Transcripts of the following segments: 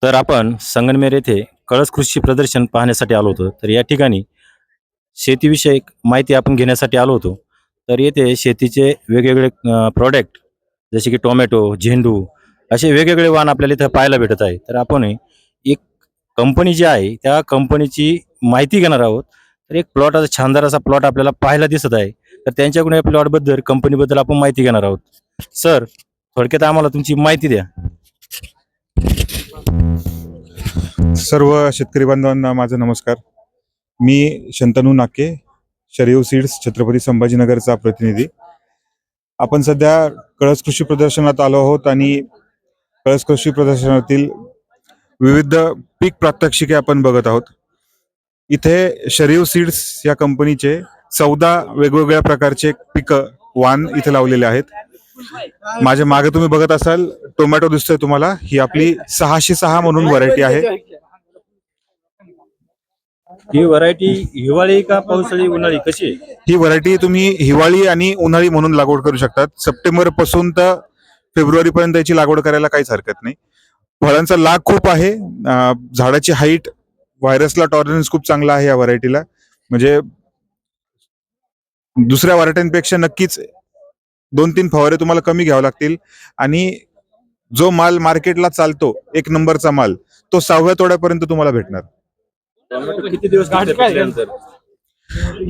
तर आपण संगमनेर येथे कळस कृषी प्रदर्शन पाहण्यासाठी आलो होतो. तर या ठिकाणी शेतीविषयक माहिती आपण घेण्यासाठी आलो होतो. तर येथे शेतीचे वेगवेगळे प्रॉडक्ट जसे की टोमॅटो, झेंडू असे वेगवेगळे वाण आपल्याला इथं पाहायला भेटत आहे. तर आपण एक कंपनी जी आहे त्या कंपनीची माहिती घेणार आहोत. तर एक प्लॉट असा छानदार असा प्लॉट आपल्याला पाहायला दिसत आहे. तर त्यांच्याकडून या प्लॉटबद्दल कंपनीबद्दल आपण माहिती घेणार आहोत. सर, थोडक्यात आम्हाला तुमची माहिती द्या. सर्व शेतकरी बांधवांना माझा नमस्कार. मी शंतनू नाके, शरीव सीड्स, छत्रपती संभाजीनगरचा प्रतिनिधी. आपण सध्या कळस कृषी प्रदर्शनात आलो आहोत आणि कळस कृषी प्रदर्शनातील विविध पीक प्रात्यक्षिके आपण बघत आहोत. इथे शरीव सीड्स या कंपनीचे 14 वेगवेगळ्या प्रकारचे पिकं वाण इथे लावलेले आहेत. माझ्या मागे तुम्ही बघत असाल टोमॅटो दिसतोय तुम्हाला. ही आपली 606 म्हणून व्हरायटी आहे. ही व्हरायटी हिवाळी का पावसाळी उन्हाळी कशी आहे? ही व्हरायटी तुम्ही हिवाळी आणि उन्हाळी म्हणून लागवड करू शकतात. सप्टेंबर पासून तर फेब्रुवारी पर्यंत याची लागवड करायला काहीच हरकत नाही. फळांचा लाग खूप आहे. झाडाची हाईट, व्हायरसला टॉलरन्स खूप चांगला आहे या व्हरायटीला. म्हणजे दुसऱ्या व्हरायटींपेक्षा नक्कीच 2-3 फवारे तुम्हाला कमी घ्यावे लागतील. आणि जो माल मार्केटला चालतो, एक नंबरचा माल, तो 6व्या तोड्यापर्यंत तुम्हाला भेटणार. टोमॅटो किती दिवस टिकते पिकल्यानंतर?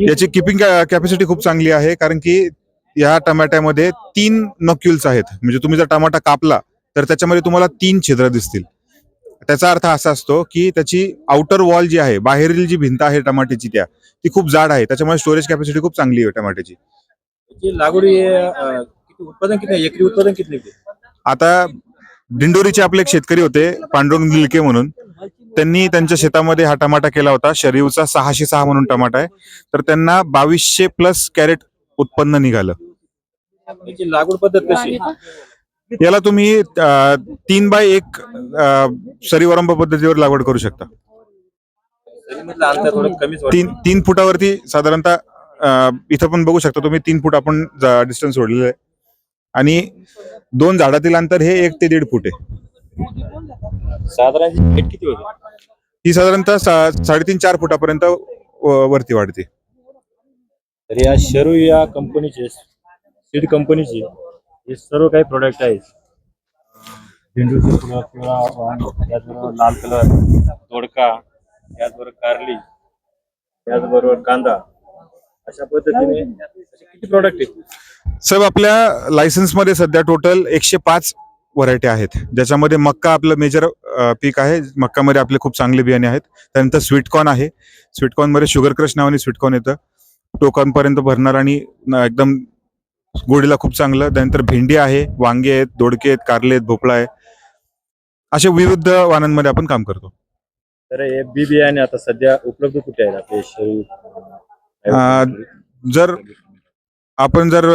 याची किपिंग कॅपॅसिटी खूप चांगली आहे, कारण की या टमाट्यामध्ये 3 नॉक्युल्स आहेत. म्हणजे तुम्ही जर टमाटा कापला तर त्याच्यामध्ये तुम्हाला 3 छिद्र दिसतील. त्याचा अर्थ असा असतो की त्याची आउटर वॉल जी आहे, बाहेरील जी भिंत आहे टमाट्याची, ती खूप जाड आहे. त्याच्यामुळे स्टोरेज कॅपॅसिटी खूप चांगली आहे टमाट्याची. त्याची लागवडी किती उत्पादन किती आहे? एकरी उत्पादन किती निघते? आता दिंडोरीचे आपले एक शेतकरी होते, पांडुरंग निलके म्हणून. त्यांनी त्यांच्या शेतामध्ये हा टमाटा केला होता. शरीवचा 606 म्हणून टमाटा आहे. तर त्यांना 2200 प्लस कॅरेट उत्पन्न निघालं. त्याची लागवड पद्धत कशी आहे? याला तुम्ही 3x1 सरीवरंभ पद्धतीवर लागवड करू शकता. जमिनीमधलं अंतर थोडं कमीच वाटतं. 3 फुटावरती साधारणतः इथं पण बघू शकता तुम्ही, 3 फूट आपण डिस्टन्स सोडलेलं आहे. आणि 2 झाडातील अंतर हे 1 ते 1.5 फूट आहे. साधारण height किती होते? ही साधारणतः 3.5-4 फुटापर्यंत वरती वाढते. तर या शरू या कंपनीचे सीड कंपनीचे हे सर्व काही प्रोडक्ट आहेत. झेंडूची फुलं, पिवळा वाण, त्याचबरोबर लाल कलर, दोडका, त्याचबरोबर कारली, त्याचबरोबर कांदा, अशा पद्धतीने असे किती प्रोडक्ट आहेत? साहेब, आपल्या लायसन्स मध्ये सध्या टोटल 105 व्हरायटी आहेत, ज्याच्यामध्ये मक्का आपलं मेजर पीक आहे. मक्कामध्ये आपले खूप चांगले बियाणे आहेत. त्यानंतर स्वीटकॉर्न आहे. स्वीटकॉर्न मध्ये शुगर क्रश नावाने स्वीटकॉर्न येतं, टोकांपर्यंत भरणार आणि एकदम गोडीला खूप चांगलं. त्यानंतर भेंडी आहे, वांगे आहेत, दोडके आहेत, कारले आहेत, भोपळा आहे. अशा विविध वाणांमध्ये आपण काम करतो. तर हे बी बियाणे आता सध्या उपलब्ध कुठे आहेत आपले शरू? जर आपण जर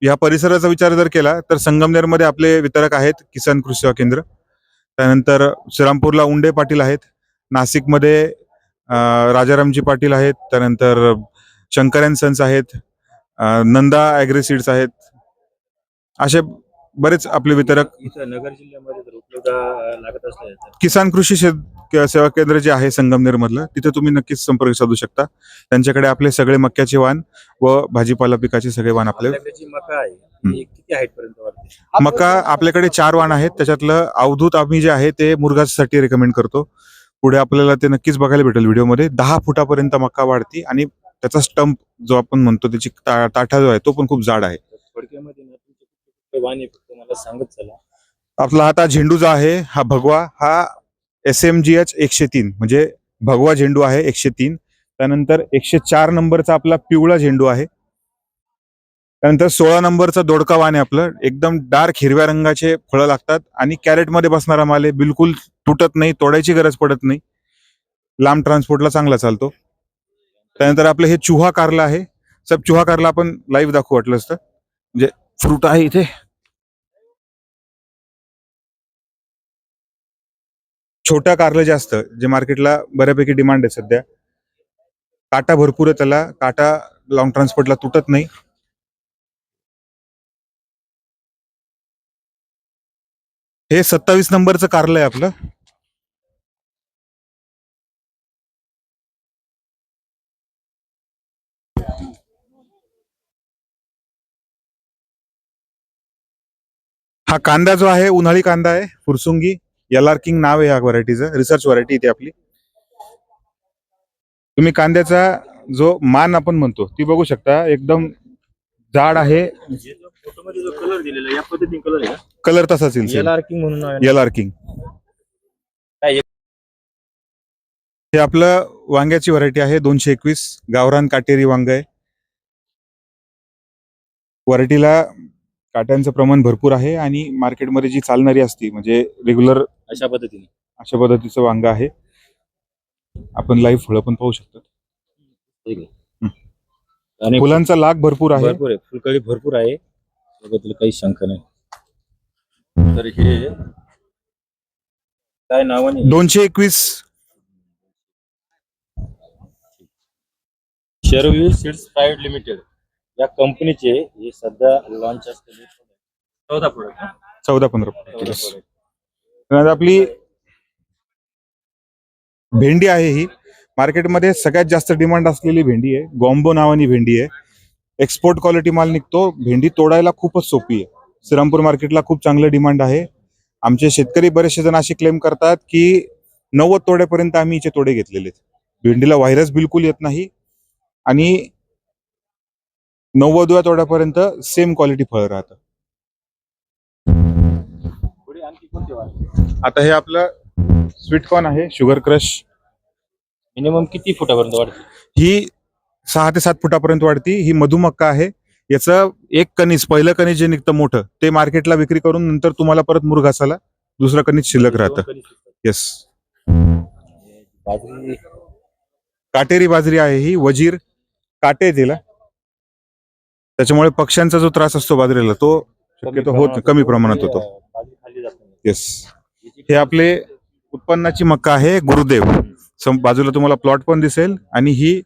या परिसराचा विचार जर केला तर संगमनेरमध्ये आपले वितरक आहेत किसान कृषी सेवा केंद्र. त्यानंतर श्रीरामपूरला उंडे पाटील आहेत. नाशिकमध्ये राजारामजी पाटील आहेत. त्यानंतर शंकर अँड सन्स आहेत. नंदा ॲग्रीसीड्स आहेत. असे बरेच आपले वितरक. इथं नगर जिल्ह्यामध्ये जर उपलब्ध लागत असले तर किसान कृषी सेवा केंद्र जे आहे संगमनेर मधलं, तिथे तुम्ही नक्कीच संपर्क साधू शकता. त्यांच्याकडे आपले सगळे मक्याचे वाण व भाजीपाला पिकाचे सगळे वाण आपल्याकडे जी मका आहे ती किती हाईट पर्यंत वाढते? मका आपल्याकडे 4 वाण आहेत. त्याच्यातलं अवधूत आम्ही जे आहे ते मुरघासाठी रेकमेंड करतो. पुढे आपल्याला ते नक्कीच बघायला भेटेल व्हिडिओमध्ये. 10 फुटापर्यंत मका वाढती आणि त्याचा स्टंप जो आपण म्हणतो, त्याची ताठा जो आहे तो पण खूप जाड आहे. थोडक्यामध्ये ना तुमचे वाण आहे फक्त मला सांगत चला. आपला आता झेंडू जो आहे, हा भगवा, हा SMGH 103 म्हणजे भगवा झेंडू आहे 103. त्यानंतर 104 नंबरचा आपला पिवळा झेंडू आहे. त्यानंतर 16 नंबरचा दोडका वाण आहे आपलं. एकदम डार्क हिरव्या रंगाचे फळं लागतात आणि कॅरेटमध्ये बसणारा माल आहे. बिलकुल तुटत नाही, तोडायची गरज पडत नाही. लांब ट्रान्सपोर्टला चांगला चालतो. त्यानंतर आपलं हे चुहा कारला आहे. सब चुहा कारला आपण लाईव्ह दाखवू वाटलं असतं. म्हणजे फ्रूट आहे इथे. छोटा कारलं जे असतं, जे मार्केटला बऱ्यापैकी डिमांड आहे सध्या. काटा भरपूर आहे त्याला, काटा लॉंग ट्रान्सपोर्टला तुटत नाही. हे 27 नंबरचं कारलं आहे आपलं. हा कांदा जो आहे उन्हाळी कांदा आहे, फुरसुंगी LR किंग नाव आहे या व्हरायटीचं, रिसर्च व्हरायटी इथे आपली. तुम्ही कांद्याचा जो मान आपण म्हणतो ती बघू शकता, एकदम जाड आहे. फोटोमध्ये जो कलर दिलेला या पद्धतीने कलर आहे कलर तसाच येईल. LR किंग म्हणून नाव आहे. LR किंग काय हे आपलं वांग्याची व्हरायटी आहे 221 गावरान काटेरी वांग आहे. व्हरायटीला काट्यांचं प्रमाण भरपूर आहे आणि मार्केटमध्ये जी चालणारी असती म्हणजे रेग्युलर अशा पद्धतीने अशा पद्धतीचं वांग आहे. आपण लाईव्ह फळं पण पाहू शकतो. ठीक आहे. आणि फुलांचा लाग भरपूर आहे. भरपूर आहे, फुलकळी भरपूर आहे, त्याबद्दल काही शंका नाही. तर हे काय नावाने 221 शेरवी सीड्स प्रायव्हेट लिमिटेड या कंपनीचे हे सध्या लॉन्च असलेले 14 प्रोडक्ट 14-15. आपली भेंडी आहे ही मार्केटमध्ये सगळ्यात जास्त डिमांड असलेली भेंडी आहे. गॉम्बो नावानी भेंडी आहे. एक्सपोर्ट क्वालिटी माल निघतो. भेंडी तोडायला खूपच सोपी आहे. श्रीरामपूर मार्केटला खूप चांगलं डिमांड आहे. आमचे शेतकरी बरेचसे जण असे क्लेम करतात की 90 तोड्यापर्यंत आम्ही इथे तोडे घेतलेले आहेत. भेंडीला व्हायरस बिलकुल येत नाही आणि 90व्या तोड्यापर्यंत सेम क्वालिटी फळ राहतं. आता हे आपलं स्वीटकॉर्न आहे, शुगर क्रश. मिनिमम किती फुटापर्यंत वाढते? ही 6 ते 7 फुटापर्यंत वाढती. ही मधुमक्का आहे. याचं एक कणीस, पहिलं कणीस जे निघतं मोठं ते मार्केटला विक्री करून नंतर तुम्हाला परत मुरघासाला दुसरं कणीस शिल्लक राहतं. येस. बाजरी काटेरी बाजरी आहे ही. वजीर काटे आहे तिला, त्याच्यामुळे पक्ष्यांचा जो त्रास असतो बाजरीला तो शक्यतो कमी प्रमाणात होतो. बाजरी खाल्ली जात नाही. येस. हे आपले उत्पन्नाची मक्का आहे गुरुदेव. बाजूला तुम्हाला प्लॉट पण दिसेल आणि ही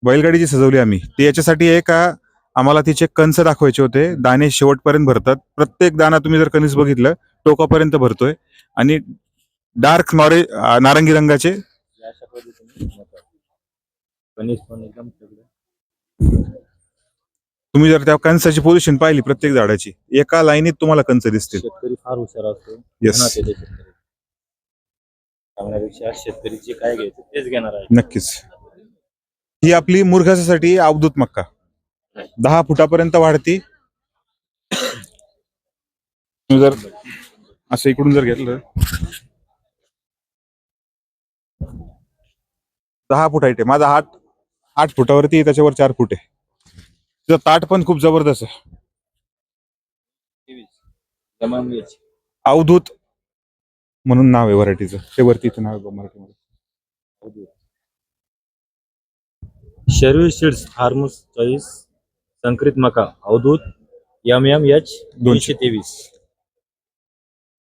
बैलगाडी जी सजवली आम्ही ती याच्यासाठी आहे का आम्हाला तिचे कंस दाखवायचे होते. दाणे शेवटपर्यंत भरतात. प्रत्येक दाणा तुम्ही जर कणीस बघितलं टोकापर्यंत भरतोय आणि डार्क नारंगी रंगाचे. अशा पद्धतीने कणीस पण एकदम सगळं. तुम्ही जर त्या कंसाची पोझिशन पाहिली प्रत्येक झाडाची एका लाईनीत तुम्हाला कंस दिसतील. शेतकरी फार हुशार असतो. येस. मेहनत आहे त्या शेतकरी. सांगण्यापेक्षा शेतकरी जे काय घ्यायचं तेच घेणार आहे. नक्कीच. ही आपली मुरघासासाठी अवधूत मक्का 10 फुटापर्यंत वाढती. तुम्ही जर असं इकडून जर घेतलं 10 फूट आहे. माझा हात 8 फुटावरती आहे, त्याच्यावर 4 फूट आहे. तिचं ताट पण खूप जबरदस्त आहे. अवधूत म्हणून नाव आहे व्हरायटीचं. ते वरती इथं नाव आहे मराठीमध्ये. शेरवी सीड्स फार्मस चॉईस संकरित मका अवधूत MM H 223.